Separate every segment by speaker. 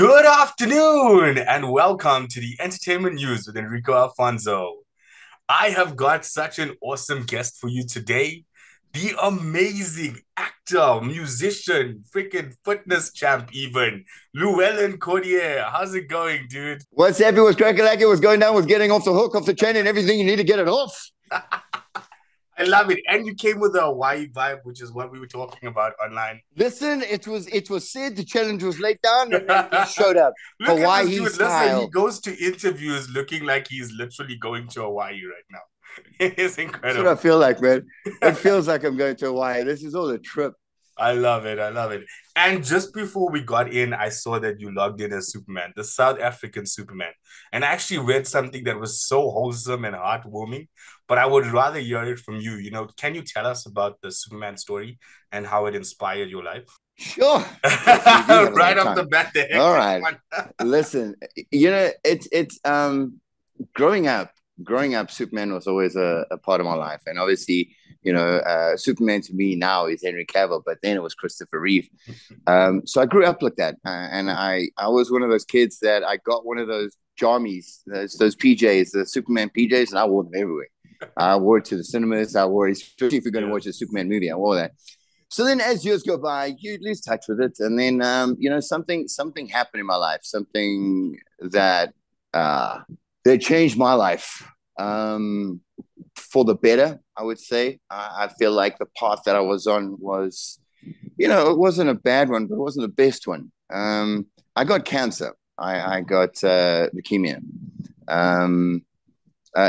Speaker 1: Good afternoon and welcome to the entertainment news with Enricoh Alfonzo. I have got such an awesome guest for you today. The amazing actor, musician, freaking fitness champ, even Llewellyn Cordier. How's it going, dude?
Speaker 2: What's up? It was cracking like it was going down, was getting off the hook, off the chain, and everything you need to get it off.
Speaker 1: I love it. And you came with a Hawaii vibe, which is what we were talking about online.
Speaker 2: Listen, it was said the challenge was laid down, and then he showed up.
Speaker 1: Look at this
Speaker 2: Hawaii
Speaker 1: dude. Listen, he
Speaker 2: style.
Speaker 1: goes to interviews looking like he's literally going to Hawaii right now. It's
Speaker 2: That's what I
Speaker 1: incredible.
Speaker 2: feel like, man. It feels like I'm going to Hawaii. This is all a trip.
Speaker 1: I love it. I love it. And just before we got in, I saw that you logged in as Superman, the South African Superman. And I actually read something that was so wholesome and heartwarming, but I would rather hear it from you. Can you tell us about the Superman story and how it inspired your life?
Speaker 2: Sure. Yes, we do have a lot
Speaker 1: Right
Speaker 2: of
Speaker 1: off the
Speaker 2: time.
Speaker 1: bat, the
Speaker 2: All
Speaker 1: hectic
Speaker 2: right.
Speaker 1: one.
Speaker 2: Listen, it's growing up, Superman was always a part of my life. And obviously, Superman to me now is Henry Cavill, but then it was Christopher Reeve. So I grew up like that. And I was one of those kids that I got one of those jammies, those PJs, the Superman PJs, and I wore them everywhere. I wore it to the cinemas. I wore it, especially if you're going to watch a Superman movie, I wore that. So then as years go by, you lose touch with it. And then, something happened in my life, something that changed my life for the better, I would say. I feel like the path that I was on was, it wasn't a bad one, but it wasn't the best one. I got cancer. I got leukemia.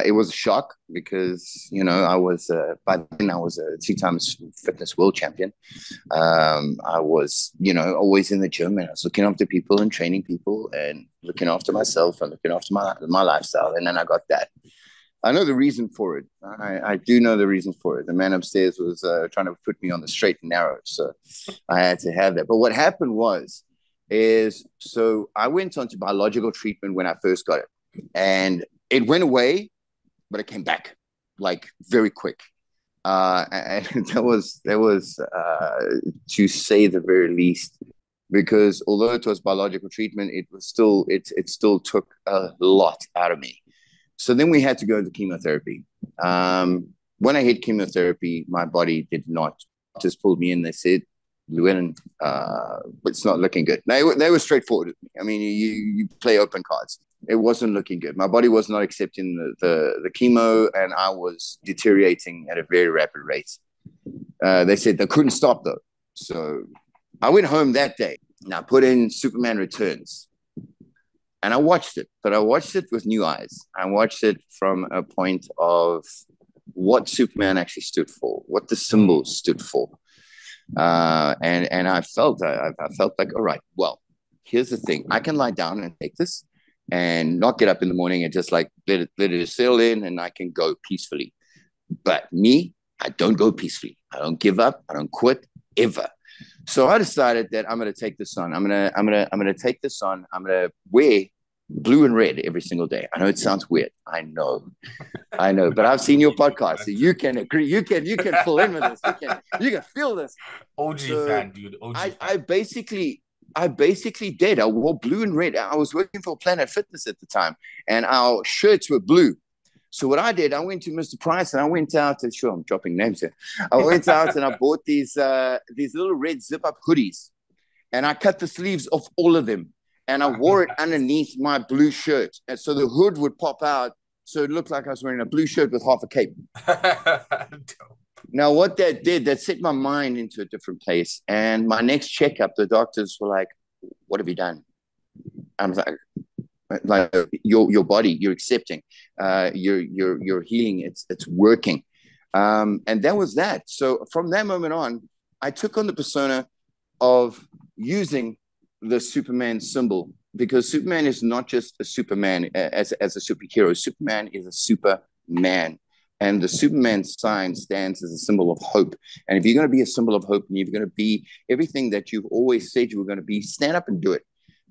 Speaker 2: It was a shock because, I was, by then I was a 2 times fitness world champion. I was, always in the gym, and I was looking after people and training people and looking after myself and looking after my lifestyle. And then I got that. I know the reason for it. I do know the reason for it. The man upstairs was trying to put me on the straight and narrow. So I had to have that. But what happened so I went on to biological treatment when I first got it. And it went away, but it came back like very quick. And that was to say the very least, because although it was biological treatment, it still took a lot out of me. So then we had to go into chemotherapy. When I hit chemotherapy, my body did not just pull me in. They said, Llewellyn, it's not looking good. They were straightforward with me. I mean, you play open cards. It wasn't looking good. My body was not accepting the chemo, and I was deteriorating at a very rapid rate. They said they couldn't stop though. So I went home that day and I put in Superman Returns. And I watched it, but I watched it with new eyes. I watched it from a point of what Superman actually stood for, what the symbols stood for. And I felt like, all right, well, here's the thing. I can lie down and take this and not get up in the morning and just like let it settle in, and I can go peacefully. But me, I don't go peacefully. I don't give up. I don't quit ever. So I decided that I'm going to take this on. I'm going to take this on. I'm going to wear blue and red every single day. I know it sounds weird. I know, but I've seen your podcast, so you can agree. You can fill in with this. You can feel this.
Speaker 1: OG fan, dude. OG
Speaker 2: I,
Speaker 1: fan.
Speaker 2: I basically I basically did. I wore blue and red. I was working for Planet Fitness at the time, and our shirts were blue. So what I did, I went to Mr. Price and I went out and sure, I'm dropping names here. I went out and I bought these little red zip up hoodies, and I cut the sleeves off all of them, and I wore it underneath my blue shirt, and so the hood would pop out, so it looked like I was wearing a blue shirt with half a cape. Now, what that did, that set my mind into a different place. And my next checkup, the doctors were like, "What have you done?" I was like your body, you're accepting, you're healing, it's working, and that was that. So from that moment on, I took on the persona of using the Superman symbol, because Superman is not just a Superman as a superhero. Superman is a superman. And the Superman sign stands as a symbol of hope. And if you're going to be a symbol of hope, and if you're going to be everything that you've always said you were going to be, stand up and do it.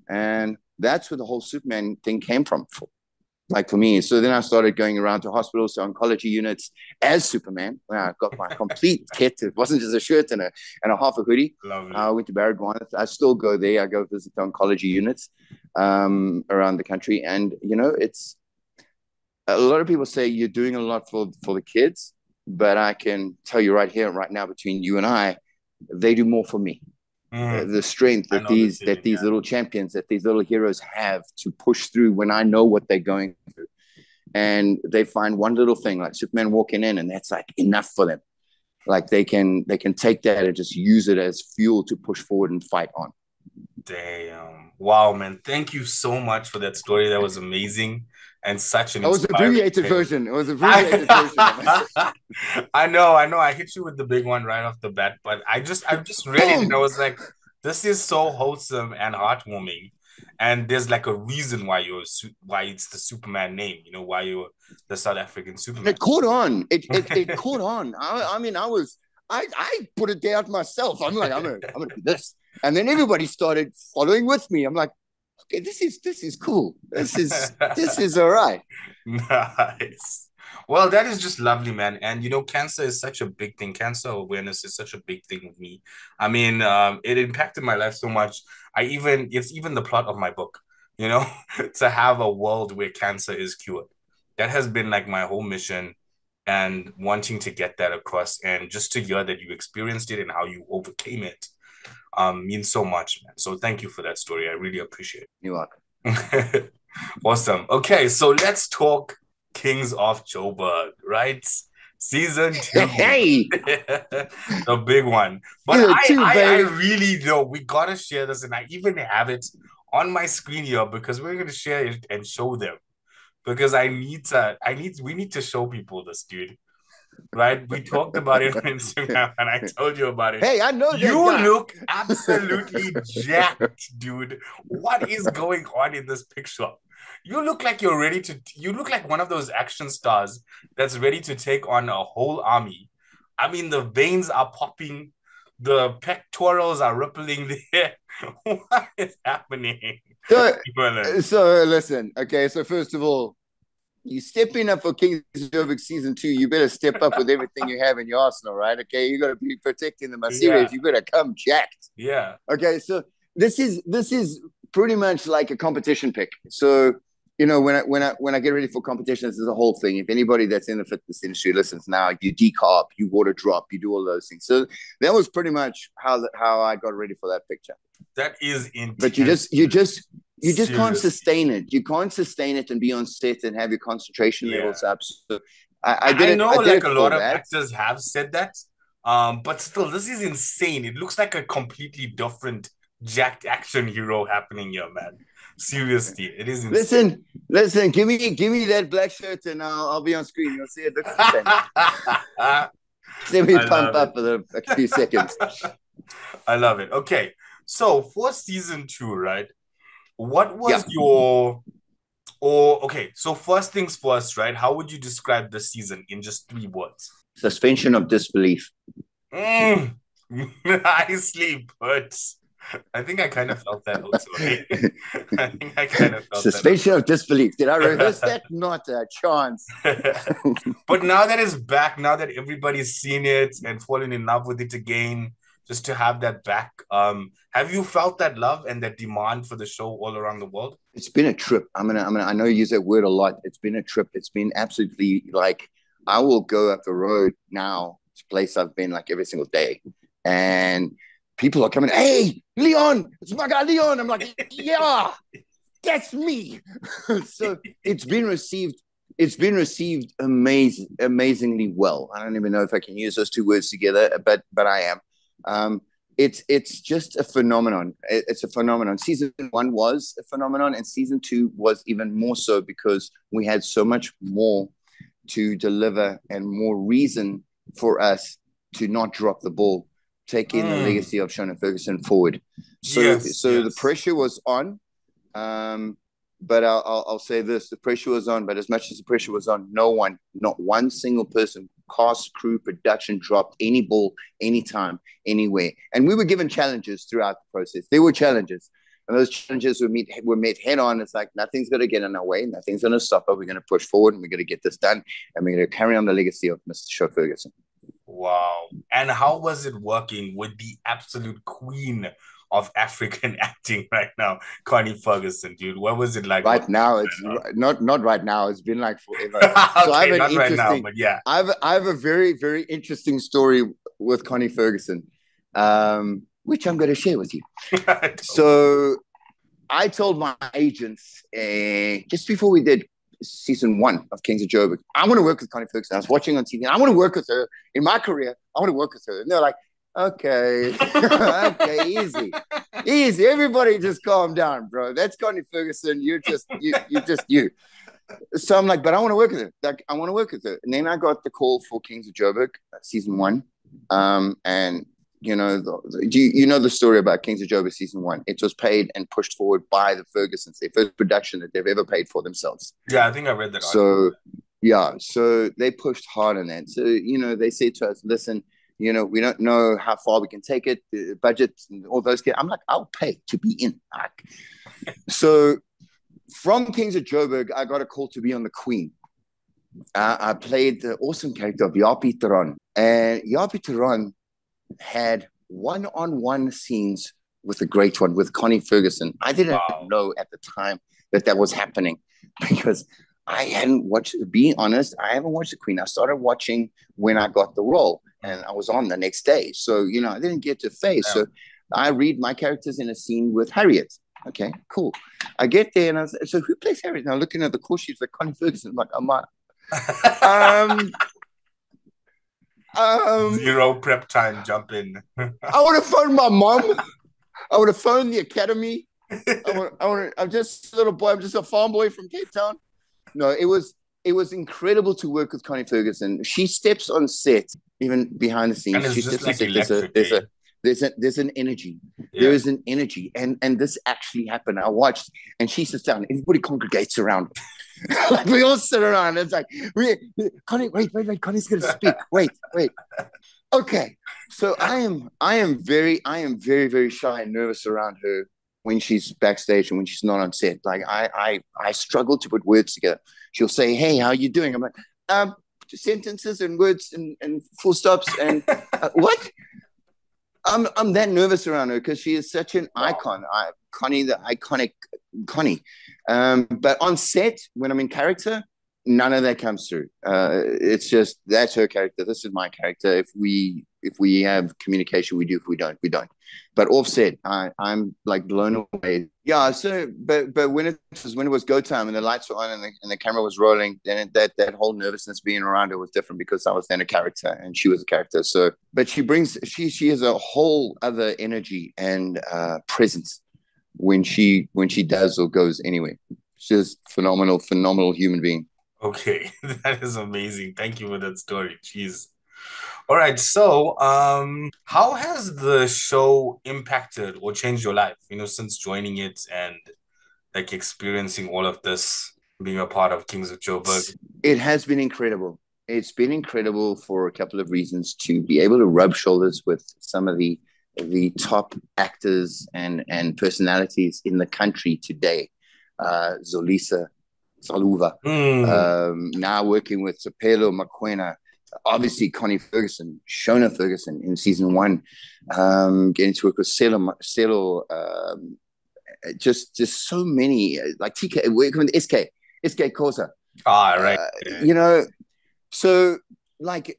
Speaker 2: And that's where the whole Superman thing came from. like for me. So then I started going around to hospitals, to oncology units as Superman. When I got my complete kit, it wasn't just a shirt and a half a hoodie.
Speaker 1: Lovely.
Speaker 2: I went to Baragwanath. I still go there. I go visit the oncology units around the country. And, you know, it's a lot of people say you're doing a lot for the kids, but I can tell you right here, right now, between you and I, they do more for me. The strength
Speaker 1: I
Speaker 2: that
Speaker 1: know the
Speaker 2: these
Speaker 1: feeling, yeah.
Speaker 2: little champions, that these little heroes have to push through when I know what they're going through, and they find one little thing like Superman walking in, and that's like enough for them. Like they can take that and just use it as fuel to push forward and fight on.
Speaker 1: Damn. Wow, man. Thank you so much for that story. That was amazing and such an
Speaker 2: It was
Speaker 1: inspiring
Speaker 2: abbreviated
Speaker 1: tale.
Speaker 2: version. It was abbreviated version.
Speaker 1: I know. I hit you with the big one right off the bat, but I just read it and I was like, this is so wholesome and heartwarming. And there's like a reason why why it's the Superman name, you know, why you're the South African Superman.
Speaker 2: It caught on. It caught on. I mean, I put it down myself. I'm like, I'm gonna do this. And then everybody started following with me. I'm like, okay, this is cool. This is all right.
Speaker 1: Nice. Well, that is just lovely, man. And you know, cancer is such a big thing. Cancer awareness is such a big thing with me. I mean, it impacted my life so much. It's even the plot of my book, you know, to have a world where cancer is cured. That has been like my whole mission and wanting to get that across. And just to hear that you experienced it and how you overcame it means so much, man. So thank you for that story. I really appreciate
Speaker 2: You're welcome.
Speaker 1: it. Awesome. Okay, so let's talk Kings of Joburg, right? Season 2.
Speaker 2: Hey,
Speaker 1: the big one. But I really know we gotta share this, and I even have it on my screen here because we're gonna share it and show them. Because we need to show people this, dude. Right? We talked about it on Instagram and I told you about it.
Speaker 2: Hey, I know that
Speaker 1: you
Speaker 2: guy.
Speaker 1: look absolutely jacked, dude. What is going on in this picture? You look like you look like one of those action stars that's ready to take on a whole army. I mean, the veins are popping, the pectorals are rippling there. What is happening?
Speaker 2: So listen, okay, so first of all, you stepping up for Kings of Joburg season 2, you better step up with everything you have in your arsenal, right? Okay, you got to be protecting the Masiris. You better come jacked.
Speaker 1: Yeah.
Speaker 2: Okay, so this is pretty much like a competition pick. So you know, when I get ready for competitions, there's a whole thing. If anybody that's in the fitness industry listens now, you decarb, you water drop, you do all those things. So that was pretty much how I got ready for that picture.
Speaker 1: That is intense.
Speaker 2: But you just can't sustain it. You can't sustain it and be on set and have your concentration levels up. So I
Speaker 1: know like a lot of actors have said that. But still, this is insane. It looks like a completely different jacked action hero happening here, man. Seriously, it is insane.
Speaker 2: Listen, give me that black shirt and I'll be on screen. You'll see it looks the same. Let me pump up for a few seconds.
Speaker 1: I love it. Okay, so for season 2, right? What was your okay, so first things first, right? How would you describe the season in just 3 words?
Speaker 2: Suspension of disbelief.
Speaker 1: Nicely put. I think I kind of felt that also. I think I kind of felt
Speaker 2: suspension of disbelief. Did I rehearse that? Not a chance.
Speaker 1: But now that it's back, now that everybody's seen it and fallen in love with it again, just to have that back, have you felt that love and that demand for the show all around the world?
Speaker 2: It's been a trip. I know you use that word a lot. It's been a trip. It's been absolutely like I will go up the road now to a place I've been like every single day, and people are coming, hey, Leon, it's my guy Leon. I'm like, yeah, that's me. So it's been received amazingly well. I don't even know if I can use those 2 words together, but I am. It's just a phenomenon. It's a phenomenon. Season 1 was a phenomenon, and season 2 was even more so because we had so much more to deliver and more reason for us to not drop the ball. Taking the legacy of Shona Ferguson forward. So the pressure was on. But I'll say this, the pressure was on, but as much as the pressure was on, not one single person, cast, crew, production, dropped any ball, anytime, anywhere. And we were given challenges throughout the process. There were challenges. And those challenges were met head on. It's like nothing's going to get in our way, nothing's going to stop us. We're going to push forward, and we're going to get this done, and we're going to carry on the legacy of Mr. Shaw Ferguson.
Speaker 1: Wow. And how was it working with the absolute queen of African acting right now, Connie Ferguson, dude? What was it like?
Speaker 2: Right now, it's not right now. It's been like forever.
Speaker 1: Okay,
Speaker 2: So I have an
Speaker 1: not right now,
Speaker 2: interesting,
Speaker 1: but yeah.
Speaker 2: I have a very, very interesting story with Connie Ferguson, which I'm going to share with you. So I told my agents just before we did season 1 of Kings of Joburg, I want to work with Connie Ferguson. I was watching on TV, and I want to work with her in my career. I want to work with her. And they're like, okay, okay, easy. Everybody just calm down, bro. That's Connie Ferguson. You're just you. So I'm like, but I want to work with her. Like, I want to work with her. And then I got the call for Kings of Joburg, season 1. And you know, you know the story about Kings of Joburg season 1. It was paid and pushed forward by the Fergusons, their first production that they've ever paid for themselves.
Speaker 1: Yeah, I think I read that.
Speaker 2: So, yeah, so they pushed hard on that. So, you know, they said to us, listen, you know, we don't know how far we can take it, the budgets and all those kids. I'm like, I'll pay to be in. So from Kings of Joburg, I got a call to be on The Queen. I played the awesome character of Yapi Teron. And Yapi Teron had one-on-one scenes with the great one, with Connie Ferguson. I didn't know at the time that was happening because I hadn't watched, to be honest, I haven't watched The Queen. I started watching when I got the role, and I was on the next day. So, you know, I didn't get to face. Yeah. So I read my characters in a scene with Harriet. Okay, cool. I get there, and I was like, so who plays Harriet? And I'm looking at the call sheets like Connie Ferguson. I'm like, I'm like,
Speaker 1: zero prep time, jump in.
Speaker 2: I would have phoned my mom. I would have phoned the academy. I'm just a little boy. I'm just a farm boy from Cape Town. No, it was incredible to work with Connie Ferguson. She steps on set, even behind the scenes.
Speaker 1: And
Speaker 2: she
Speaker 1: steps
Speaker 2: like
Speaker 1: on set.
Speaker 2: There's an energy. Yeah. There is an energy, and this actually happened. I watched, and she sits down. Everybody congregates around her. Like we all sit around. It's like, Connie, wait. Connie's gonna speak. Wait. Okay. So I am very, very shy and nervous around her when she's backstage and when she's not on set. Like I struggle to put words together. She'll say, "Hey, how are you doing?" I'm like, sentences and words and full stops and what? I'm that nervous around her because she is such an icon. Connie, the iconic Connie. But on set, when I'm in character, none of that comes through. It's just, that's her character. This is my character. If we have communication, we do. If we don't, we don't. But offset, I'm like blown away. Yeah. So, but when it was go time and the lights were on and the camera was rolling, then that whole nervousness being around her was different because I was then a character and she was a character. So, but she has a whole other energy and presence when she does or goes anywhere. She's phenomenal human being.
Speaker 1: Okay, that is amazing. Thank you for that story. Jeez. All right, so how has the show impacted or changed your life, since joining it and like experiencing all of this, being a part of Kings of Joburg?
Speaker 2: It has been incredible. It's been incredible for a couple of reasons, to be able to rub shoulders with some of the top actors and personalities in the country today. Zolisa Saluva, now working with Sapelo Makwena, obviously Connie Ferguson, Shona Ferguson in season 1, getting to work with Selo, just so many, like TK, working with SK Kosa.
Speaker 1: Right.
Speaker 2: So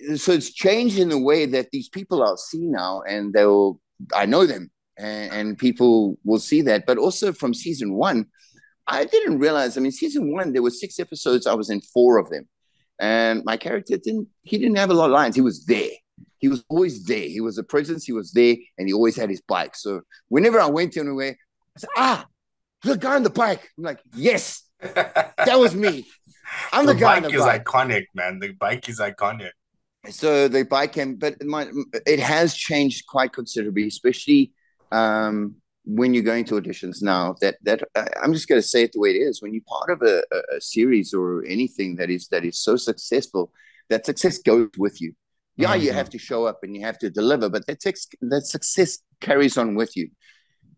Speaker 2: it's changed in the way that these people I'll see now, and I know them, and people will see that. But also from season 1, I didn't realize, season 1, there were 6 episodes. I was in 4 of them. And my character didn't have a lot of lines. He was there. He was always there. He was a presence. He was there. And he always had his bike. So whenever I went anywhere, I said, the guy on the bike. I'm like, yes, that was me. I'm the guy on the bike.
Speaker 1: The bike is iconic, man. The bike is iconic.
Speaker 2: So the bike but it has changed quite considerably, especially when you're going to auditions now. That I'm just going to say it the way it is. When you're part of a series or anything that is so successful, that success goes with you. Yeah, you have to show up and you have to deliver, but that success carries on with you.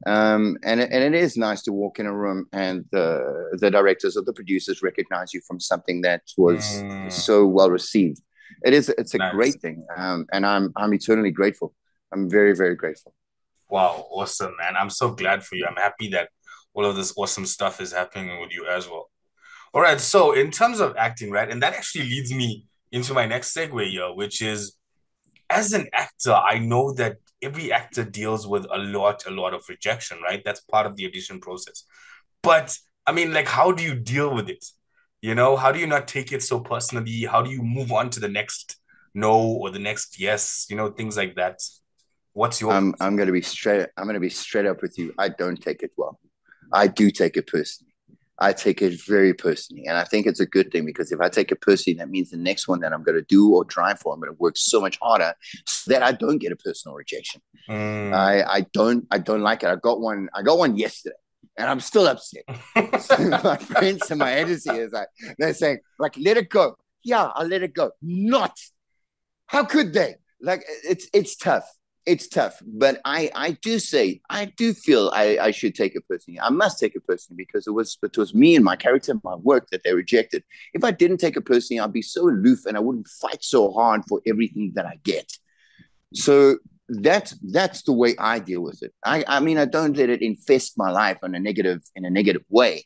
Speaker 2: And it is nice to walk in a room and the directors or the producers recognize you from something that was
Speaker 1: Mm,
Speaker 2: so well received. It's a
Speaker 1: nice.
Speaker 2: great thing, and I'm eternally grateful. I'm very, very grateful.
Speaker 1: Wow, awesome, man. I'm so glad for you. I'm happy that all of this awesome stuff is happening with you as well. All right, so in terms of acting, right, and that actually leads me into my next segue here, which is as an actor, I know that every actor deals with a lot of rejection, right? That's part of the audition process. But I mean, like, how do you deal with it? You know, how do you not take it so personally? How do you move on to the next no or the next yes? You know, things like that. What's your
Speaker 2: I'm gonna be straight. I'm gonna be straight up with you. I don't take it well. I do take it personally. I take it very personally, and I think it's a good thing because if I take it personally, that means the next one that I'm going to do or try for, I'm going to work so much harder so that I don't get a personal rejection.
Speaker 1: mm.
Speaker 2: I don't like it. I got one yesterday, and I'm still upset. So my friends and my agency is like they're saying like let it go. Yeah, I'll let it go. Not how could they? Like it's tough. It's tough, but I do feel I should take it personally. I must take it personally because it was me and my character and my work that they rejected. If I didn't take it personally, I'd be so aloof and I wouldn't fight so hard for everything that I get. So that's the way I deal with it. I mean I don't let it infest my life in a negative way.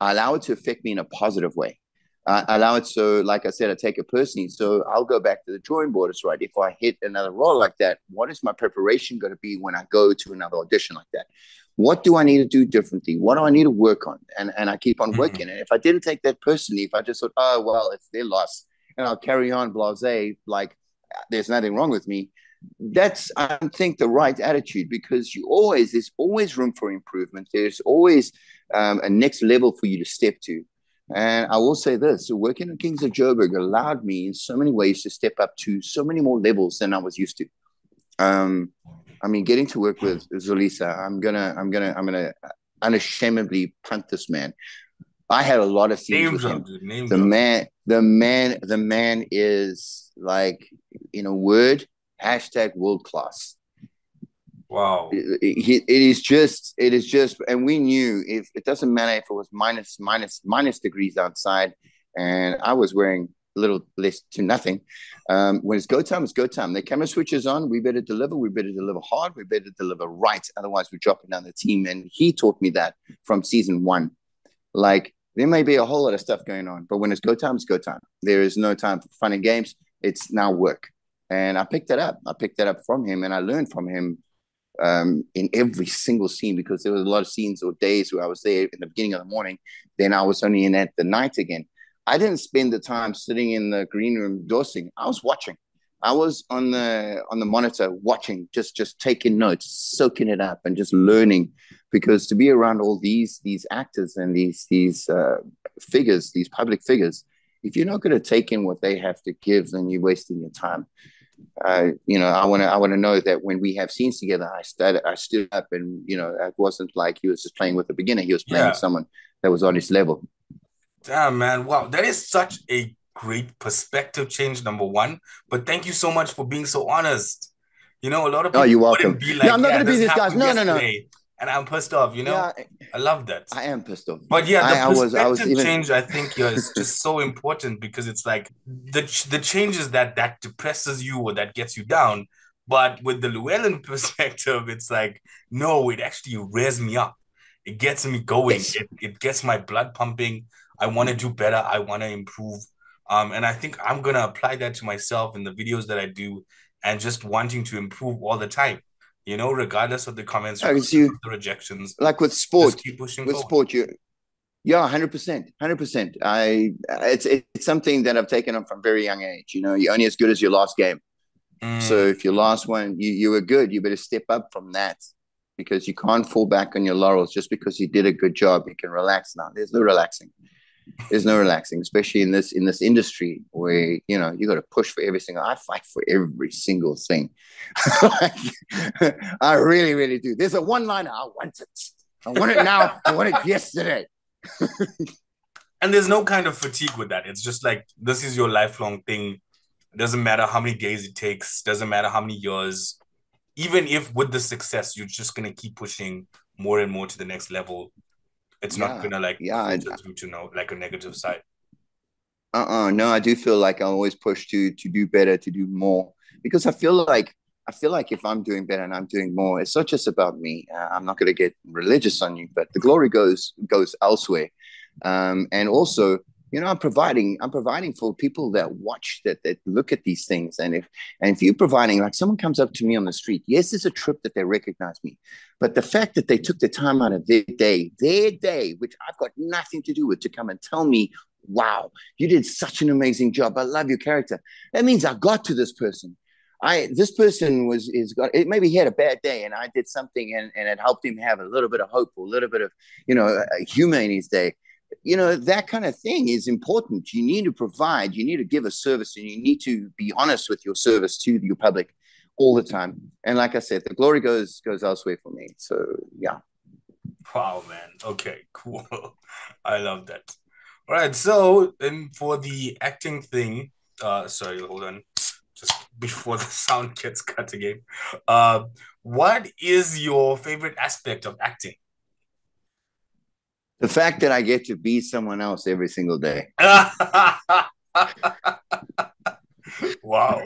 Speaker 2: I allow it to affect me in a positive way. I allow it so, like I said, I take it personally. So I'll go back to the drawing board. It's right. If I hit another role like that, what is my preparation going to be when I go to another audition like that? What do I need to do differently? What do I need to work on? And I keep on
Speaker 1: Mm.
Speaker 2: working. And if I didn't take that personally, if I just thought, oh well, it's their loss, and I'll carry on blasé, like there's nothing wrong with me. That's I think the right attitude because there's always room for improvement. There's always a next level for you to step to. And I will say this: so working at Kings of Joburg allowed me in so many ways to step up to so many more levels than I was used to. Um, I mean, getting to work with Zulisa, I'm gonna unashamedly punt this man. I had a lot of scenes
Speaker 1: Name
Speaker 2: with
Speaker 1: drop,
Speaker 2: him.
Speaker 1: dude. Name
Speaker 2: The
Speaker 1: drop.
Speaker 2: man, the man, the man is like, in a word, hashtag world class.
Speaker 1: Wow.
Speaker 2: It is just, and we knew if it doesn't matter if it was minus degrees outside, and I was wearing a little less to nothing. When it's go time, it's go time. The camera switches on. We better deliver. We better deliver hard. We better deliver right. Otherwise, we're dropping down the team. And he taught me that from season one. Like there may be a whole lot of stuff going on, but when it's go time, it's go time. There is no time for fun and games. It's now work. And I picked that up. I picked that up from him, and I learned from him in every single scene because there was a lot of scenes or days where I was there in the beginning of the morning, then I was only in at the night again. I didn't spend the time sitting in the green room dosing. I was watching. I was on the monitor watching, just taking notes, soaking it up, and just learning. Because to be around all these actors and these figures, these public figures, if you're not going to take in what they have to give, then you're wasting your time. I want to know that when we have scenes together, I stood up, and it wasn't like he was just playing with a beginner. He was playing with
Speaker 1: Yeah.
Speaker 2: someone that was on his level.
Speaker 1: Damn, man. Wow. That is such a great perspective change, number one. But thank you so much for being so honest. You know, a lot of
Speaker 2: Oh,
Speaker 1: people
Speaker 2: you're welcome.
Speaker 1: wouldn't be
Speaker 2: Yeah,
Speaker 1: like,
Speaker 2: I'm not
Speaker 1: yeah,
Speaker 2: going to be
Speaker 1: this
Speaker 2: this guy.
Speaker 1: happened
Speaker 2: No, no, no.
Speaker 1: yesterday and I'm pissed off, you know?
Speaker 2: Yeah,
Speaker 1: I love that.
Speaker 2: I am pissed off.
Speaker 1: But yeah, the
Speaker 2: I was
Speaker 1: perspective
Speaker 2: even.
Speaker 1: change, I think, yeah, is just so important because it's like the changes that depresses you or that gets you down. But with the Llewellyn perspective, it's like, no, it actually rears me up. It gets me going.
Speaker 2: Yes.
Speaker 1: It gets my blood pumping. I want to do better. I want to improve. And I think I'm gonna apply that to myself in the videos that I do and just wanting to improve all the time, you know, regardless of the comments,
Speaker 2: Because
Speaker 1: regardless
Speaker 2: you
Speaker 1: of the rejections,
Speaker 2: like with
Speaker 1: just
Speaker 2: sport,
Speaker 1: keep pushing
Speaker 2: with
Speaker 1: forward.
Speaker 2: sport, you. Yeah, 100%, 100%. It's something that I've taken on from very young age. You're only as good as your last game. So
Speaker 1: Mm,
Speaker 2: if your last one you were good, you better step up from that because you can't fall back on your laurels just because you did a good job. You can relax now. There's no relaxing. There's no relaxing, especially in this industry where you got to push for every single. I fight for every single thing. Like, I really, really do. There's a one-liner. I want it. I want it now. I want it yesterday.
Speaker 1: and there's no kind of fatigue with that. It's just like this is your lifelong thing. It doesn't matter how many days it takes, doesn't matter how many years. Even if with the success, you're just gonna keep pushing more and more to the next level, it's not
Speaker 2: Yeah,
Speaker 1: gonna like
Speaker 2: yeah.
Speaker 1: filter through to like a negative side.
Speaker 2: No, I do feel like I'm always pushed to do better, to do more, because I feel like if I'm doing better and I'm doing more, it's not just about me. I'm not going to get religious on you, but the glory goes elsewhere. And also, I'm providing for people that watch, that look at these things. And if you're providing, like someone comes up to me on the street, yes, it's a trip that they recognize me, but the fact that they took the time out of their day, which I've got nothing to do with, to come and tell me, wow, you did such an amazing job. I love your character. That means I got to this person. This person was is got it, maybe he had a bad day and I did something, and it helped him have a little bit of hope, or a little bit of humor in his day. That kind of thing is important. You need to provide, you need to give a service, and you need to be honest with your service to your public all the time. And like I said, the glory goes elsewhere for me. So yeah.
Speaker 1: Wow, man. Okay, cool. I love that. All right, so then for the acting thing, sorry, hold on. Just before the sound gets cut again. Uh, what is your favorite aspect of acting?
Speaker 2: The fact that I get to be someone else every single day.
Speaker 1: Wow.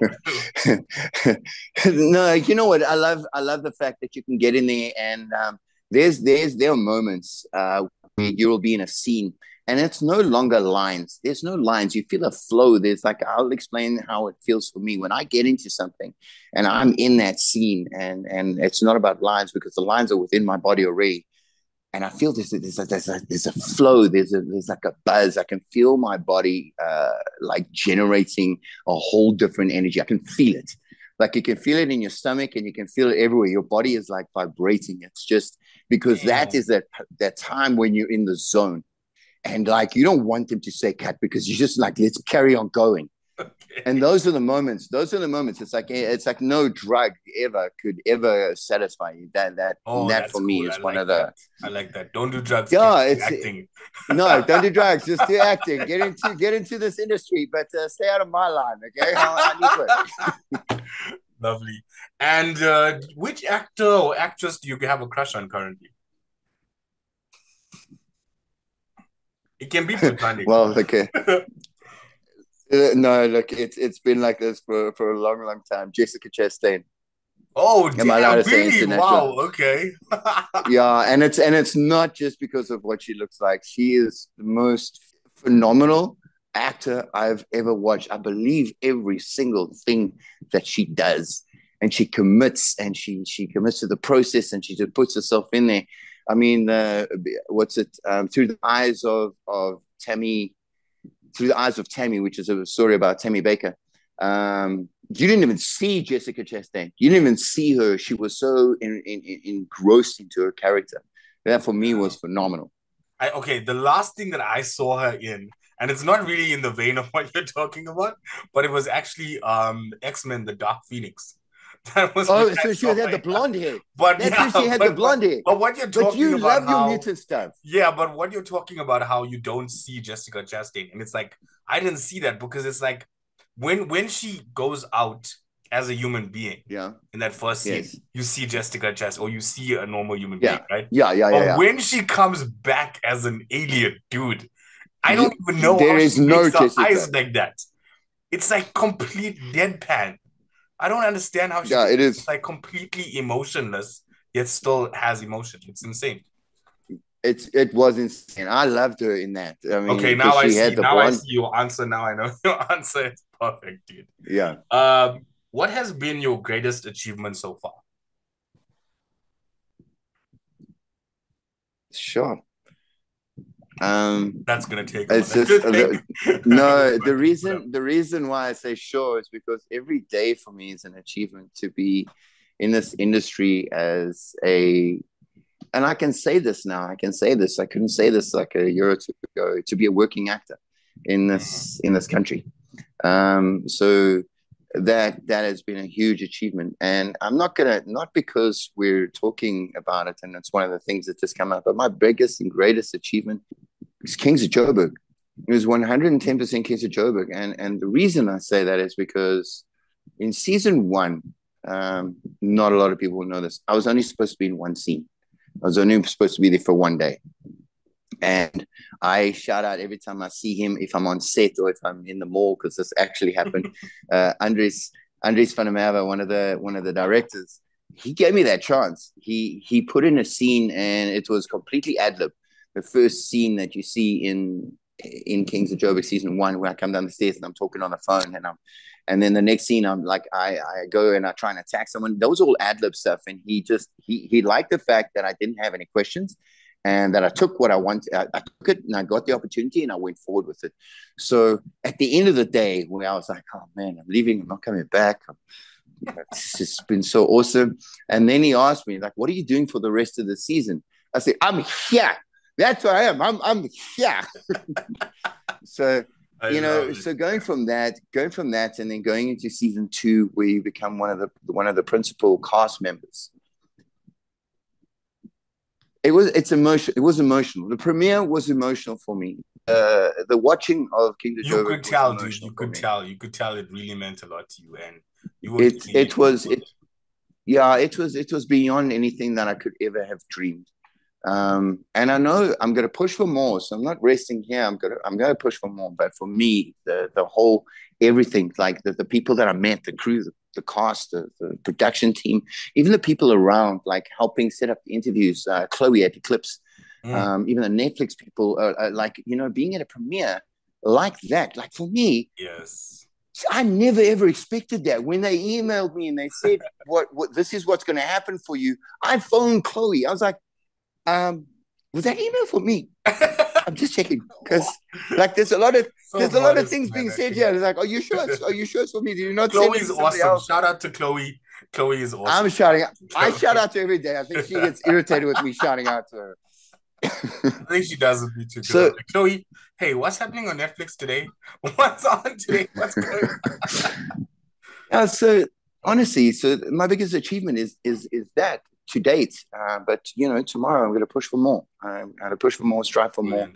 Speaker 2: No, you know what? I love the fact that you can get in there, and there are moments where you will be in a scene, and it's no longer lines. There's no lines. You feel a flow. There's like, I'll explain how it feels for me when I get into something, and I'm in that scene, and it's not about lines, because the lines are within my body already. And I feel there's a flow, there's like a buzz. I can feel my body like generating a whole different energy. I can feel it, like you can feel it in your stomach, and you can feel it everywhere. Your body is like vibrating. It's just because that
Speaker 1: Damn.
Speaker 2: is that time when you're in the zone, and like you don't want them to say cut, because you're just like, let's carry on going. And
Speaker 1: Okay.
Speaker 2: those are the moments. Those are the moments. It's like no drug ever could ever satisfy you.
Speaker 1: Oh,
Speaker 2: That
Speaker 1: that's
Speaker 2: for me
Speaker 1: cool. I
Speaker 2: is one
Speaker 1: like
Speaker 2: of
Speaker 1: that.
Speaker 2: the.
Speaker 1: I like that. Don't do drugs, kids.
Speaker 2: Yeah,
Speaker 1: Do
Speaker 2: it's
Speaker 1: acting.
Speaker 2: no, don't do drugs. Just do acting. Get into this industry, but stay out of my line. Okay, I need work.
Speaker 1: Lovely. And which actor or actress do you have a crush on currently? It can be platonic.
Speaker 2: Well, okay. No, look, it's been like this for a long, long time. Jessica Chastain.
Speaker 1: Oh,
Speaker 2: Am I allowed
Speaker 1: damn,
Speaker 2: to say
Speaker 1: really?
Speaker 2: international?
Speaker 1: Wow, okay.
Speaker 2: Yeah, and it's not just because of what she looks like. She is the most phenomenal actor I've ever watched. I believe every single thing that she does, and she commits, and she commits to the process, and she just puts herself in there. I mean, what's it? Through the eyes of Tammy, through the eyes of Tammy, which is a story about Tammy Baker. You didn't even see Jessica Chastain. You didn't even see her. She was so engrossed into her character. That for me
Speaker 1: Yeah.
Speaker 2: was phenomenal.
Speaker 1: Okay, the last thing that I saw her in, and it's not really in the vein of what you're talking about, but it was actually X-Men The Dark Phoenix. That was when
Speaker 2: Oh,
Speaker 1: I
Speaker 2: so she
Speaker 1: saw
Speaker 2: had
Speaker 1: her.
Speaker 2: the blonde hair.
Speaker 1: But
Speaker 2: That's when she
Speaker 1: yeah,
Speaker 2: had the
Speaker 1: but
Speaker 2: blonde hair.
Speaker 1: but what you're
Speaker 2: But
Speaker 1: talking
Speaker 2: you
Speaker 1: about
Speaker 2: love your
Speaker 1: how
Speaker 2: mutant stuff.
Speaker 1: yeah, but what you're talking about how you don't see Jessica Chastain, and it's like I didn't see that because it's like when she goes out as a human being
Speaker 2: Yeah.
Speaker 1: in that first scene,
Speaker 2: Yes.
Speaker 1: you see Jessica Chastain or you see a normal human being,
Speaker 2: Yeah.
Speaker 1: right?
Speaker 2: Yeah. Yeah. Yeah.
Speaker 1: But
Speaker 2: Yeah.
Speaker 1: when she comes back as an alien, dude, I
Speaker 2: Yeah.
Speaker 1: don't even know
Speaker 2: There
Speaker 1: how she
Speaker 2: is no
Speaker 1: makes her
Speaker 2: Jessica.
Speaker 1: eyes like that. It's like complete deadpan. I don't understand how she
Speaker 2: Yeah,
Speaker 1: can
Speaker 2: it
Speaker 1: be
Speaker 2: is.
Speaker 1: like completely emotionless yet still has emotion. It's insane.
Speaker 2: It was insane. I loved her in that. I mean,
Speaker 1: Okay,
Speaker 2: because
Speaker 1: now I
Speaker 2: she
Speaker 1: see.
Speaker 2: had the
Speaker 1: Now I
Speaker 2: blonde.
Speaker 1: see your answer. Now I know your answer. It's perfect, dude.
Speaker 2: Yeah.
Speaker 1: What has been your greatest achievement so far?
Speaker 2: Sure. Um,
Speaker 1: That's gonna take a
Speaker 2: it's
Speaker 1: minute to
Speaker 2: just
Speaker 1: think.
Speaker 2: no. The
Speaker 1: But whatever.
Speaker 2: reason the reason why I say sure is because every day for me is an achievement to be in this industry as a. And I can say this now. I can say this. I couldn't say this like a year or two ago. To be a working actor in
Speaker 1: Mhm.
Speaker 2: this country. So that has been a huge achievement, and I'm not because we're talking about it, and it's one of the things that just come up. But my biggest and greatest achievement is Kings of Joburg. It was 110% Kings of Joburg, and the reason I say that is because in season one, not a lot of people will know this. I was only supposed to be in one scene. I was only supposed to be there for one day. And I shout out every time I see him, if I'm on set or if I'm in the mall, because this actually happened. Andres Fanamava, one of the directors, he gave me that chance. He put in a scene, and it was completely ad lib. The first scene that you see in Kings of Joburg season 1, where I come down the stairs and I'm talking on the phone, and then the next scene I'm like I go and I try and attack someone. That was all ad lib stuff, and he liked the fact that I didn't have any questions, and that I took what I wanted. I took it and I got the opportunity and I went forward with it. So at the end of the day, where I was like, oh man, I'm leaving, I'm not coming back. It's just been so awesome. And then he asked me, like, what are you doing for the rest of the season? I said, I'm here. That's what I am. I'm here. So, so going from that, and then going into season 2, where you become one of the principal cast members. It's emotional. It was emotional. The premiere was emotional for me. The watching of King of Joburg,
Speaker 1: you could tell, dude. You could tell it really meant a lot to you, and you were. It
Speaker 2: was beyond anything that I could ever have dreamed. And I know I'm going to push for more, so I'm not resting here. I'm going to push for more. But for me, the whole everything, like the people that I met, the crew, the cast, the production team, even the people around, like helping set up the interviews, Chloe at Eclipse, even the Netflix people, like, being at a premiere like that, like for me,
Speaker 1: yes,
Speaker 2: I never ever expected that. When they emailed me and they said, what this is what's going to happen for you, I phoned Chloe. I was like, was that email for me? I'm just checking, because like there's a lot of things being said here. It's like, are you sure it's for me? Did you not send it to somebody else?
Speaker 1: Shout out to Chloe. Chloe is awesome.
Speaker 2: I'm shouting. I shout out to her every day. I think she gets irritated with me shouting out to her.
Speaker 1: I think she does with me too. So, like, Chloe, hey, what's happening on Netflix today? What's on today? What's going on?
Speaker 2: So honestly, my biggest achievement is that to date. But tomorrow I'm going to push for more. I'm going to push for more, strive for more,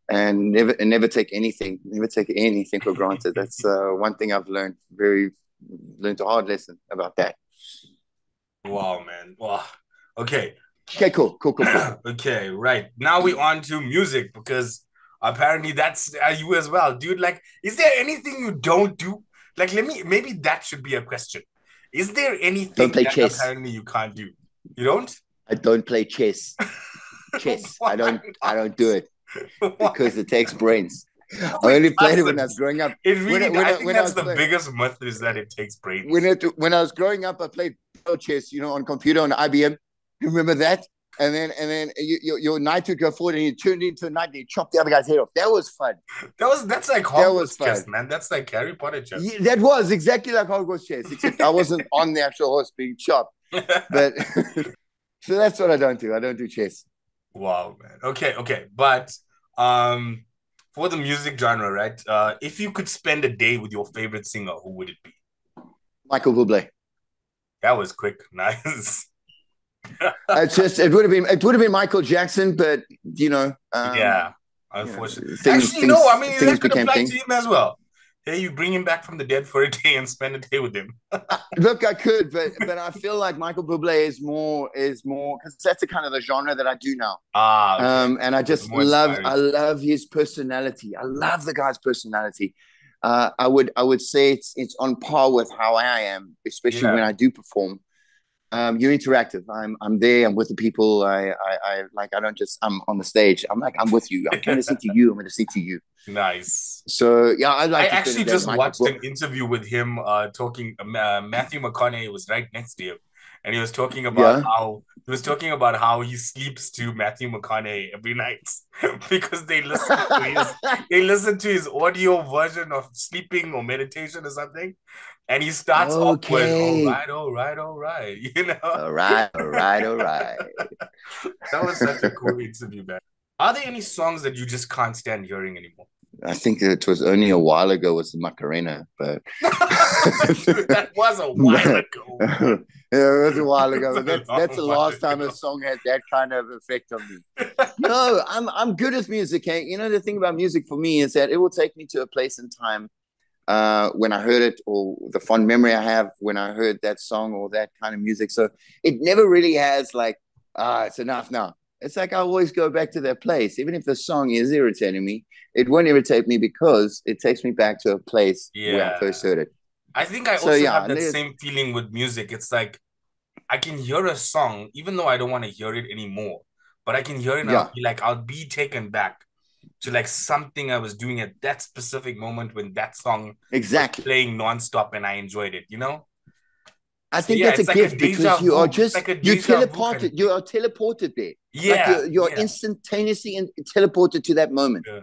Speaker 2: and never take anything for granted. That's one thing I've learned a hard lesson about that.
Speaker 1: Wow, man. Wow. Okay.
Speaker 2: Okay, cool.
Speaker 1: Okay, right. Now we're on to music, because apparently that's you as well, dude. Like, is there anything you don't do? Like, maybe that should be a question. Is there anything that chess. Apparently you can't do? You don't?
Speaker 2: I don't play chess. I don't do it because it takes brains. I only played it when I was growing up.
Speaker 1: It really, I think that's the biggest myth, is that it takes brains.
Speaker 2: When I was growing up, I played chess, on computer on IBM. Remember that? And then your knight would go forward and you turned into a knight and you chopped the other guy's head off. That was fun.
Speaker 1: That's like Hogwarts chess, man. That's like Harry Potter chess.
Speaker 2: Yeah, that was exactly like Hogwarts chess, except I wasn't on the actual horse being chopped. But so that's what I don't do. I don't do chess.
Speaker 1: Wow, man. Okay. But for the music genre, right? If you could spend a day with your favorite singer, who would it be?
Speaker 2: Michael Bublé.
Speaker 1: That was quick. Nice.
Speaker 2: It would have been Michael Jackson, but
Speaker 1: yeah, unfortunately. Actually, no. I mean, that could apply to him as well. Hey, you bring him back from the dead for a day and spend a day with him.
Speaker 2: Look, I could, but I feel like Michael Bublé is more because that's the kind of the genre that I do now.
Speaker 1: Okay.
Speaker 2: And I just love his personality. I love the guy's personality. I would say it's on par with how I am, especially when I do perform. You're interactive. I'm there. I'm with the people. I'm on the stage. I'm with you. I'm going to sing to you. I'm going to sing to you.
Speaker 1: Nice.
Speaker 2: So yeah,
Speaker 1: I actually just watched an interview with him talking. Matthew McConaughey was right next to him, and he was talking about how he sleeps to Matthew McConaughey every night because they listen to his audio version of sleeping or meditation or something. And he starts off with, all right.
Speaker 2: All right.
Speaker 1: That was such a cool interview, man. Are there any songs that you just can't stand hearing anymore?
Speaker 2: I think it was only a while ago was the Macarena, but
Speaker 1: that was a while ago.
Speaker 2: Yeah, it was a while ago. That's the last time a song had that kind of effect on me. No, I'm good with music. The thing about music for me is that it will take me to a place in time when I heard it, or the fond memory I have when I heard that song or that kind of music. So it never really has like It's enough now. It's like I always go back to that place. Even if the song is irritating me, it won't irritate me because it takes me back to a place where I
Speaker 1: Yeah.
Speaker 2: first heard it.
Speaker 1: I think I
Speaker 2: So
Speaker 1: also
Speaker 2: yeah,
Speaker 1: have that same feeling with music. It's like I can hear a song, even though I don't want to hear it anymore, but I can hear it and I'll
Speaker 2: yeah,
Speaker 1: be like, I'll be taken back to like something I was doing at that specific moment when that song was
Speaker 2: exactly.
Speaker 1: playing nonstop and I enjoyed it, you know?
Speaker 2: I
Speaker 1: So
Speaker 2: think
Speaker 1: yeah,
Speaker 2: that's a
Speaker 1: it's like a
Speaker 2: gift because
Speaker 1: deja
Speaker 2: you are
Speaker 1: vu. It's
Speaker 2: just
Speaker 1: like a
Speaker 2: you
Speaker 1: deja vu kind
Speaker 2: teleported.
Speaker 1: of
Speaker 2: You
Speaker 1: thing.
Speaker 2: are teleported there. Like
Speaker 1: Yeah,
Speaker 2: you're
Speaker 1: yeah,
Speaker 2: instantaneously teleported to that moment.
Speaker 1: yeah.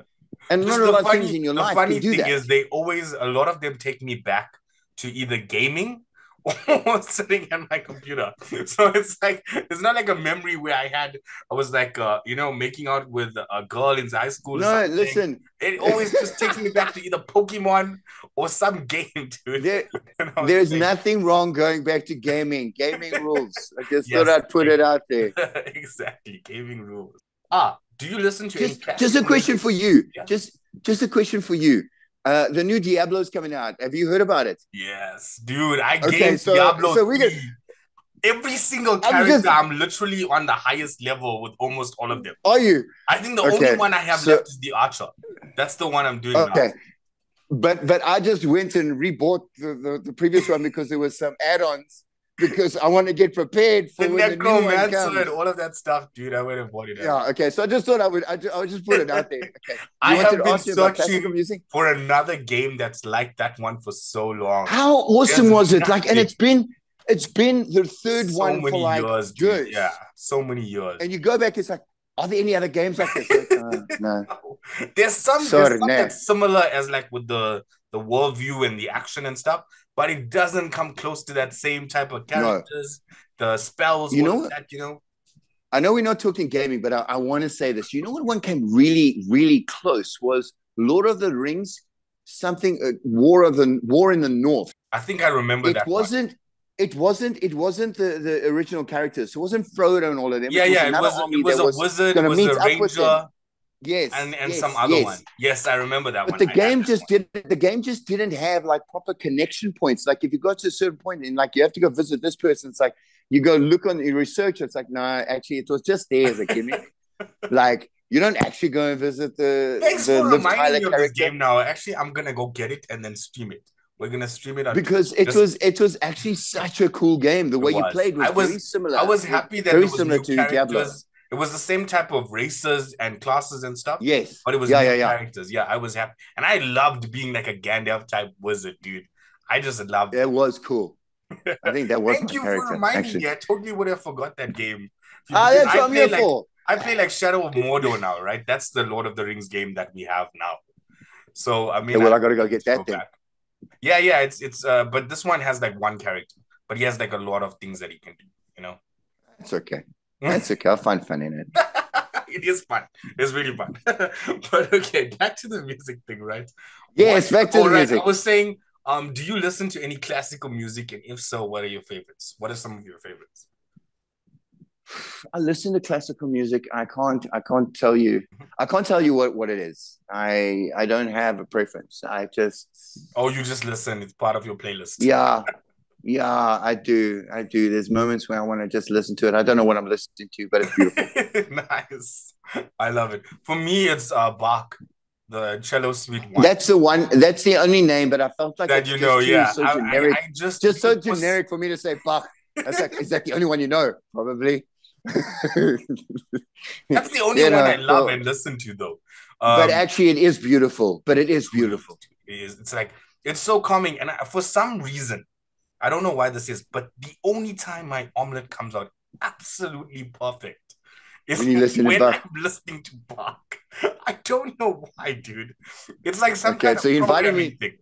Speaker 2: And not
Speaker 1: Just
Speaker 2: a lot of things in your
Speaker 1: the
Speaker 2: life can
Speaker 1: funny
Speaker 2: do
Speaker 1: thing
Speaker 2: that.
Speaker 1: is they always a lot of them take me back to either gaming or sitting at my computer. So it's like it's not like a memory where I was like making out with a girl in high school or
Speaker 2: No,
Speaker 1: something.
Speaker 2: listen.
Speaker 1: It always just takes me back to either Pokemon or some game, dude.
Speaker 2: there
Speaker 1: And I was
Speaker 2: there's
Speaker 1: playing.
Speaker 2: nothing wrong going back to gaming. Gaming rules. I just thought
Speaker 1: Yes,
Speaker 2: I'd put it out there.
Speaker 1: exactly. Gaming rules. Do you listen to any
Speaker 2: Just a
Speaker 1: classical
Speaker 2: question
Speaker 1: music?
Speaker 2: for you.
Speaker 1: Yeah.
Speaker 2: Just a question for you. The new Diablo's coming out. Have you heard about it?
Speaker 1: Yes, dude. I
Speaker 2: Okay,
Speaker 1: gamed
Speaker 2: so
Speaker 1: Diablo
Speaker 2: so we get.
Speaker 1: 3. Every single
Speaker 2: I'm
Speaker 1: character,
Speaker 2: just.
Speaker 1: I'm literally on the highest level with almost all of them.
Speaker 2: Are you
Speaker 1: I think the only
Speaker 2: okay?
Speaker 1: one I have
Speaker 2: So
Speaker 1: left is the Archer. That's the one I'm doing now.
Speaker 2: okay, but I just went and rebought the previous one because there was some add-ons because I want to get prepared
Speaker 1: The
Speaker 2: for when the new one
Speaker 1: Necromancer and
Speaker 2: comes.
Speaker 1: all of that stuff, dude. I would have bought it
Speaker 2: Yeah. Okay. So I just thought I would just put it out there. Okay.
Speaker 1: I
Speaker 2: You wanted
Speaker 1: have
Speaker 2: to
Speaker 1: been
Speaker 2: ask me about classical
Speaker 1: searching
Speaker 2: music?
Speaker 1: for another game that's like that one for so long.
Speaker 2: How awesome
Speaker 1: There's
Speaker 2: was it? Like, and
Speaker 1: nothing.
Speaker 2: it's been the third
Speaker 1: So
Speaker 2: one for
Speaker 1: many
Speaker 2: like
Speaker 1: years, dude. Yeah,
Speaker 2: years.
Speaker 1: so many years.
Speaker 2: And you go back, it's like, are there any other games like this? Like, no.
Speaker 1: There's
Speaker 2: Sorry,
Speaker 1: some
Speaker 2: no.
Speaker 1: that's similar as like with the worldview and the action and stuff, but it doesn't come close to that same type of
Speaker 2: No.
Speaker 1: characters, the spells,
Speaker 2: You
Speaker 1: all
Speaker 2: know
Speaker 1: of
Speaker 2: what?
Speaker 1: that, you know.
Speaker 2: I know we're not talking gaming, but I want to say this. You know what one came really, really close was Lord of the Rings, something War in the North.
Speaker 1: I think I remember
Speaker 2: It
Speaker 1: that one.
Speaker 2: wasn't it wasn't the original characters. It wasn't Frodo and all of them.
Speaker 1: Yeah,
Speaker 2: It was
Speaker 1: yeah,
Speaker 2: another
Speaker 1: it
Speaker 2: army
Speaker 1: was
Speaker 2: that
Speaker 1: a
Speaker 2: was
Speaker 1: wizard, it
Speaker 2: going to
Speaker 1: was a
Speaker 2: meet up with them.
Speaker 1: ranger,
Speaker 2: Yes,
Speaker 1: and some
Speaker 2: yes,
Speaker 1: other one.
Speaker 2: yes.
Speaker 1: Yes, I remember that
Speaker 2: But
Speaker 1: one. I had that one.
Speaker 2: the game just didn't have like proper connection points. Like if you got to a certain point and like you have to go visit this person, it's like you go look on your research. It's like no, actually, it was just there as a gimmick. Like you don't actually go and visit
Speaker 1: Thanks
Speaker 2: the
Speaker 1: for
Speaker 2: Liv
Speaker 1: reminding
Speaker 2: Tyler
Speaker 1: me of this
Speaker 2: character
Speaker 1: game now. Actually, I'm gonna go get it and then stream it. We're gonna stream it on
Speaker 2: because
Speaker 1: this.
Speaker 2: it was actually such a cool game. The
Speaker 1: It
Speaker 2: way you
Speaker 1: was.
Speaker 2: played was
Speaker 1: I was happy that
Speaker 2: very
Speaker 1: there was
Speaker 2: similar
Speaker 1: new
Speaker 2: to Diablo.
Speaker 1: characters. It was the same type of races and classes and stuff,
Speaker 2: Yes,
Speaker 1: but it was
Speaker 2: yeah,
Speaker 1: new
Speaker 2: yeah, yeah.
Speaker 1: characters. Yeah, I was happy. And I loved being like a Gandalf type wizard, dude. I just loved
Speaker 2: It was cool. I think that was
Speaker 1: Thank
Speaker 2: my
Speaker 1: you for
Speaker 2: character
Speaker 1: reminding
Speaker 2: actually.
Speaker 1: me. I totally would have forgot that game.
Speaker 2: Ah,
Speaker 1: Because
Speaker 2: that's what I'm here for.
Speaker 1: I play like Shadow of Mordor now, right? That's the Lord of the Rings game that we have now. So I
Speaker 2: Okay,
Speaker 1: mean
Speaker 2: well,
Speaker 1: I
Speaker 2: I gotta go
Speaker 1: need
Speaker 2: get
Speaker 1: to go
Speaker 2: that then.
Speaker 1: back. Yeah, yeah, it's but this one has like one character, but he has like a lot of things that he can do, you know.
Speaker 2: That's okay. That's okay. I'll find fun in it.
Speaker 1: It is fun. It's really fun. But okay, back to the music thing, right? What
Speaker 2: Yes, back to
Speaker 1: all
Speaker 2: the
Speaker 1: right, I
Speaker 2: music.
Speaker 1: was saying, do you listen to any classical music? And if so, what are your favorites? What are some of your favorites?
Speaker 2: I listen to classical music. I can't tell you. I can't tell you what it is. I don't have a preference. I just
Speaker 1: Oh, you just listen, it's part of your playlist.
Speaker 2: yeah. Yeah, I do. I do. There's moments where I want to just listen to it. I don't know what I'm listening to, but it's beautiful.
Speaker 1: Nice. I love it. For me, it's Bach, the cello suite one.
Speaker 2: That's the one. That's the only name, but I felt like
Speaker 1: That
Speaker 2: it's
Speaker 1: you know,
Speaker 2: just too
Speaker 1: yeah.
Speaker 2: so generic.
Speaker 1: I just
Speaker 2: Just so
Speaker 1: it was
Speaker 2: generic for me to say Bach. That's like, is that the only one you know? Probably.
Speaker 1: that's the only
Speaker 2: You
Speaker 1: one I
Speaker 2: know,
Speaker 1: love
Speaker 2: for,
Speaker 1: and listen to though.
Speaker 2: but actually, it is beautiful. But it is
Speaker 1: Truly,
Speaker 2: beautiful.
Speaker 1: it is. It's like it's so calming, and for some reason, I don't know why this is, but the only time my omelet comes out absolutely perfect is
Speaker 2: When you listen to
Speaker 1: when
Speaker 2: Bach.
Speaker 1: I'm listening to Bach. I don't know why, dude. It's like some
Speaker 2: Okay,
Speaker 1: kind of
Speaker 2: so you invited
Speaker 1: programming
Speaker 2: me.
Speaker 1: thing,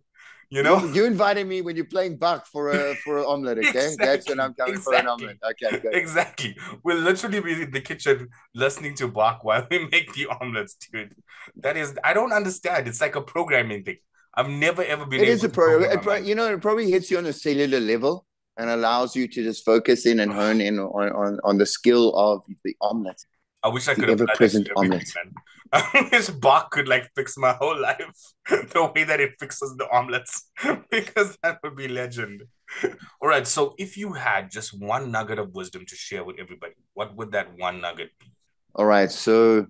Speaker 1: you know?
Speaker 2: You invited me when you're playing Bach for an omelet. Okay, that's when
Speaker 1: Exactly,
Speaker 2: I'm coming for an omelet.
Speaker 1: exactly,
Speaker 2: Okay, good.
Speaker 1: exactly. We'll literally be in the kitchen listening to Bach while we make the omelets, dude. That is, I don't understand. It's like a programming thing. I've never ever been
Speaker 2: It is
Speaker 1: able
Speaker 2: a
Speaker 1: to program
Speaker 2: pro.
Speaker 1: my mind.
Speaker 2: You know, it probably hits you on a cellular level and allows you to just focus in and hone in on the skill of the omelet,
Speaker 1: I wish I
Speaker 2: the
Speaker 1: could apply that to
Speaker 2: ever-present
Speaker 1: everything,
Speaker 2: omelet.
Speaker 1: man. I wish Bach could like fix my whole life the way that it fixes the omelets, because that would be legend. All right, so if you had just one nugget of wisdom to share with everybody, what would that one nugget be?
Speaker 2: All right. So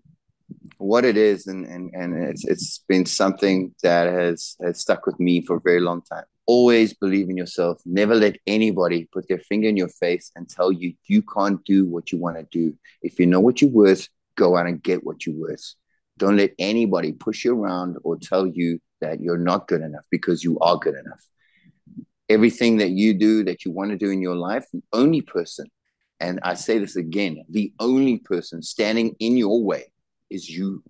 Speaker 2: what it is, and it's been something that has stuck with me for a very long time. Always believe in yourself. Never let anybody put their finger in your face and tell you you can't do what you want to do. If you know what you're worth, go out and get what you're worth. Don't let anybody push you around or tell you that you're not good enough, because you are good enough. Everything that you do, that you want to do in your life, the only person, and I say this again, the only person standing in your way is you.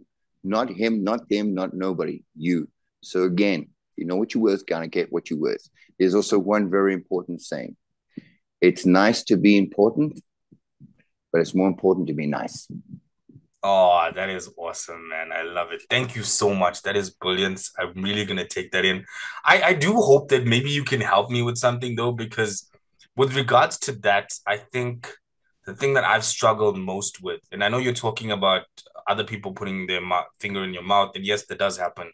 Speaker 2: Not him, not them, not nobody, you. So again, you know what you're worth, gonna get what you're worth. There's also one very important saying. It's nice to be important, but it's more important to be nice.
Speaker 1: Oh, that is awesome, man. I love it. Thank you so much. That is brilliant. I'm really gonna take that in. I do hope that maybe you can help me with something though, because with regards to that, I think the thing that I've struggled most with, and I know you're talking about other people putting their finger in your mouth, and yes, that does happen.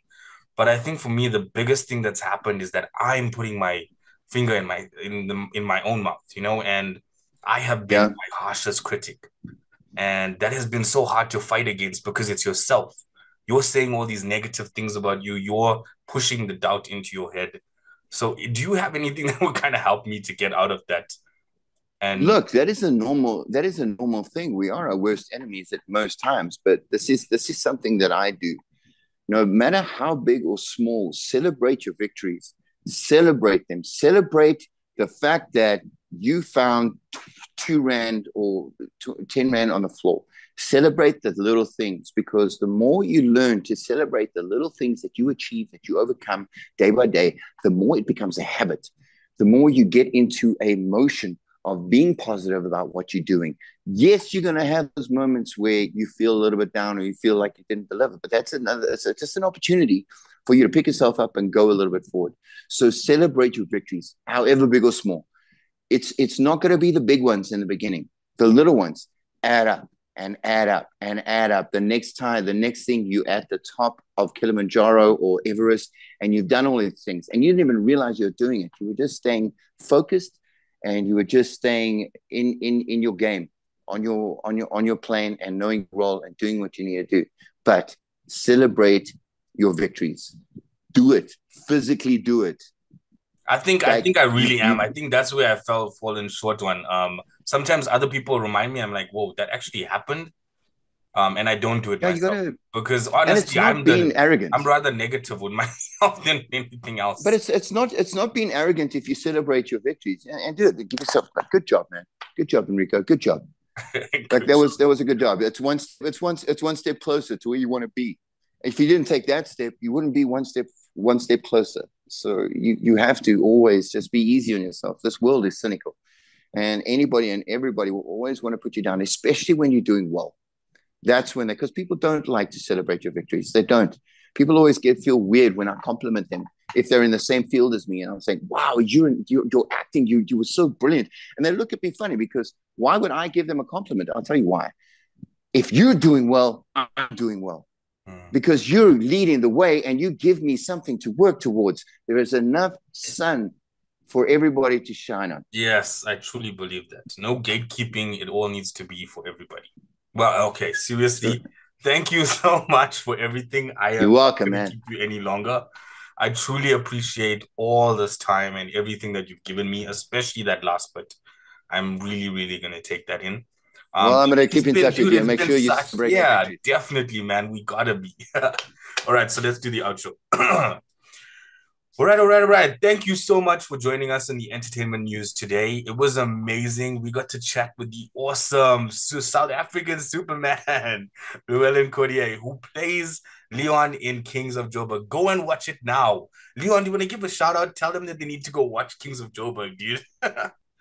Speaker 1: But I think for me, the biggest thing that's happened is that I'm putting my finger in my own mouth, and I have been
Speaker 2: Yeah.
Speaker 1: my harshest critic. And that has been so hard to fight against because it's yourself. You're saying all these negative things about you. You're pushing the doubt into your head. So do you have anything that would kind of help me to get out of that? And
Speaker 2: Look, that is a normal thing. We are our worst enemies at most times, but this is something that I do. No matter how big or small, celebrate your victories. Celebrate them. Celebrate the fact that you found 2 rand or 10 rand on the floor. Celebrate the little things, because the more you learn to celebrate the little things that you achieve, that you overcome day by day, the more it becomes a habit. The more you get into a motion of being positive about what you're doing. Yes, you're going to have those moments where you feel a little bit down or you feel like you didn't deliver, but it's just an opportunity for you to pick yourself up and go a little bit forward. So celebrate your victories, however big or small. It's not going to be the big ones in the beginning. The little ones add up and add up and add up. The next thing you at the top of Kilimanjaro or Everest, and you've done all these things, and you didn't even realize you're doing it. You were just staying focused, and you were just staying in your game, on your plane, and knowing your role and doing what you need to do. But celebrate your victories. Do it. Physically do it.
Speaker 1: I think I really am. I
Speaker 2: You
Speaker 1: think that's where I fallen short on. Sometimes other people remind me, I'm like, whoa, that actually happened. And I don't do it
Speaker 2: yeah, you
Speaker 1: myself
Speaker 2: gotta,
Speaker 1: because
Speaker 2: and it's
Speaker 1: honestly,
Speaker 2: not being arrogant.
Speaker 1: I'm rather negative with myself than anything
Speaker 2: But
Speaker 1: else.
Speaker 2: it's not being arrogant if you celebrate your victories, and do it. Give yourself a good job, man. Good job, Enrico. Good job. Like
Speaker 1: Good.
Speaker 2: that was a good job. It's one step closer to where you want to be. If you didn't take that step, you wouldn't be one step closer. So you have to always just be easy on yourself. This world is cynical, and anybody and everybody will always want to put you down, especially when you're doing well. That's when because people don't like to celebrate your victories. They don't. People always feel weird when I compliment them if they're in the same field as me, and I'm saying, "Wow, you're acting. You were so brilliant," and they look at me funny because why would I give them a compliment? I'll tell you why. If you're doing well, I'm doing well
Speaker 1: Mm.
Speaker 2: because you're leading the way and you give me something to work towards. There is enough sun for everybody to shine on.
Speaker 1: Yes, I truly believe that. No gatekeeping. It all needs to be for everybody. Well, okay,
Speaker 2: So
Speaker 1: seriously, thank you so much for everything. I
Speaker 2: you're
Speaker 1: am not
Speaker 2: welcome,
Speaker 1: going to
Speaker 2: man.
Speaker 1: keep you any longer. I truly appreciate all this time and everything that you've given me, especially that last bit. I'm really, really going to take that in.
Speaker 2: Well, I'm gonna keep in touch with
Speaker 1: Dude,
Speaker 2: you
Speaker 1: it's
Speaker 2: and make
Speaker 1: been
Speaker 2: sure you
Speaker 1: such,
Speaker 2: celebrate your
Speaker 1: yeah,
Speaker 2: victories.
Speaker 1: definitely, man. We gotta be. All right, so let's do the outro. All right. Thank you so much for joining us in the entertainment news today. It was amazing. We got to chat with the awesome South African Superman, Llewellyn Cordier, who plays Leon in Kings of Joburg. Go and watch it now. Leon, do you want to give a shout out? Tell them that they need to go watch Kings of Joburg, dude.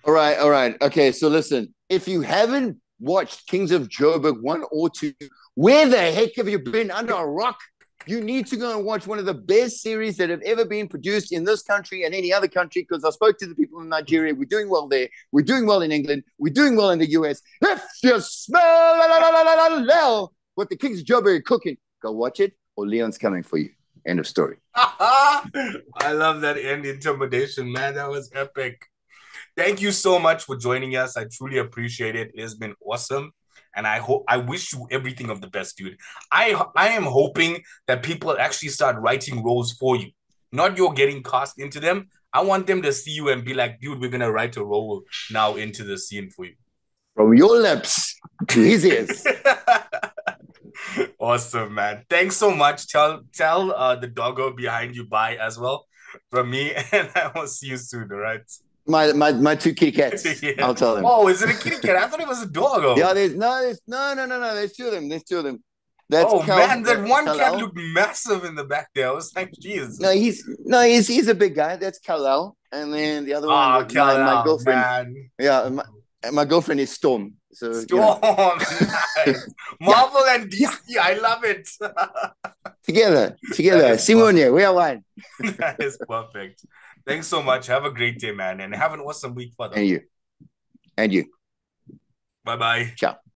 Speaker 2: All right, all right. Okay, so listen, if you haven't watched Kings of Joburg 1 or 2, where the heck have you been under a rock? You need to go and watch one of the best series that have ever been produced in this country and any other country, because I spoke to the people in Nigeria. We're doing well there. We're doing well in England. We're doing well in the US. If you smell what the Kings of Joburg are cooking, go watch it, or Leon's coming for you. End of story.
Speaker 1: I love that end intimidation, man. That was epic. Thank you so much for joining us. I truly appreciate it. It has been awesome. And I wish you everything of the best, dude. I am hoping that people actually start writing roles for you. Not you're getting cast into them. I want them to see you and be like, dude, we're gonna write a role now into the scene for you.
Speaker 2: From your lips to his ears.
Speaker 1: Awesome, man. Thanks so much. Tell the doggo behind you bye as well from me, and I will see you soon. All right.
Speaker 2: My two kitty cats.
Speaker 1: Yeah.
Speaker 2: I'll tell them.
Speaker 1: Oh, is it a kitty cat? I thought it was a doggo.
Speaker 2: Yeah, there's no. There's two of them. There's two of them. That's
Speaker 1: Oh man, that one cat
Speaker 2: Kal-El.
Speaker 1: looked massive in the back there. I was like, geez.
Speaker 2: He's a big guy. That's Kal-El. And then the other one,
Speaker 1: Ah,
Speaker 2: my
Speaker 1: Kal-El,
Speaker 2: girlfriend.
Speaker 1: man.
Speaker 2: Yeah, my girlfriend is Storm. So
Speaker 1: Storm, nice. Marvel and DC, I love it.
Speaker 2: together.
Speaker 1: That is
Speaker 2: Simone, we are one.
Speaker 1: That is perfect. Thanks so much. Have a great day, man, and have an awesome week, Father.
Speaker 2: And you.
Speaker 1: Bye bye.
Speaker 2: Ciao.